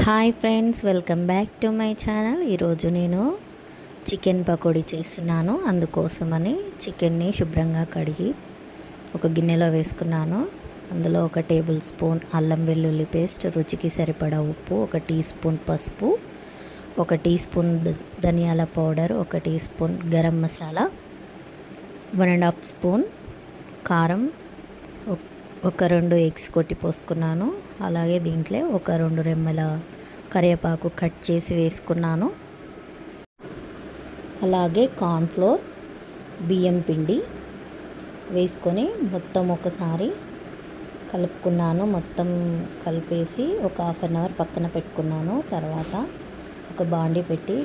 Hi friends, welcome back to my channel. ఈరోజు నేను chicken pakodi చేస్తున్నాను. అందుకోసమని చికెన్ని శుభ్రంగా కడిగి ఒక గిన్నెలో వేసుకున్నాను. అందులో 1 టేబుల్ స్పూన్ అల్లం వెల్లుల్లి పేస్ట్, రుచికి సరిపడా ఉప్పు, 1 టీ స్పూన్ పసుపు, 1 టీ స్పూన్ ధనియాల powder, 1 teaspoon garam masala, 1.5 spoon కారం, ఒక 2 ఎగ్స్ కొట్టి పోసుకున్నాను. అలాగే దీంట్లో ఒక 2 రెమ్మల కరివేపాకు కట్ చేసి వేసుకున్నాను. అలాగే కార్న్ఫ్లోర్, బియ్యం పిండి వేసుకొని మొత్తం ఒకసారి కలుపుకున్నాను. మొత్తం కలిపేసి ఒక హాఫ్ అన్ అవర్ పక్కన పెట్టుకున్నాను. తర్వాత ఒక బాండీ పెట్టి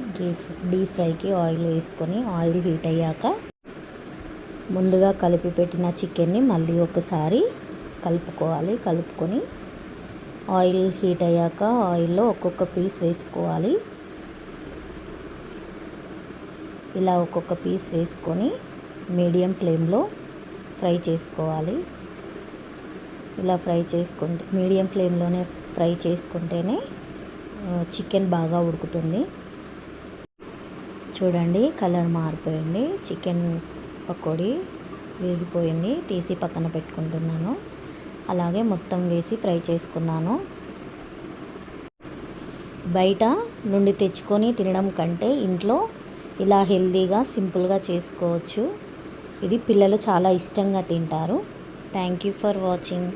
డీప్ ఫ్రైకి ఆయిల్ వేసుకొని ఆయిల్ హీట్ అయ్యాక ముందుగా కలిపి పెట్టిన చికెన్ని మళ్ళీ ఒకసారి కలుపుకోవాలి. కలుపుకొని ఆయిల్ హీట్ అయ్యాక ఆయిల్లో ఒక్కొక్క పీస్ వేసుకోవాలి. ఇలా ఒక్కొక్క పీస్ వేసుకొని మీడియం ఫ్లేమ్లో ఫ్రై చేసుకోవాలి. ఇలా మీడియం ఫ్లేమ్లోనే ఫ్రై చేసుకుంటేనే చికెన్ బాగా ఉడుకుతుంది. చూడండి, కలర్ మారిపోయింది. చికెన్ పకోడీ వేగిపోయింది. తీసి పక్కన పెట్టుకుంటున్నాను. అలాగే మొత్తం వేసి ఫ్రై చేసుకున్నాను. బయట నుండి తెచ్చుకొని తినడం కంటే ఇంట్లో ఇలా హెల్తీగా సింపుల్గా చేసుకోవచ్చు. ఇది పిల్లలు చాలా ఇష్టంగా తింటారు. Thank you for watching.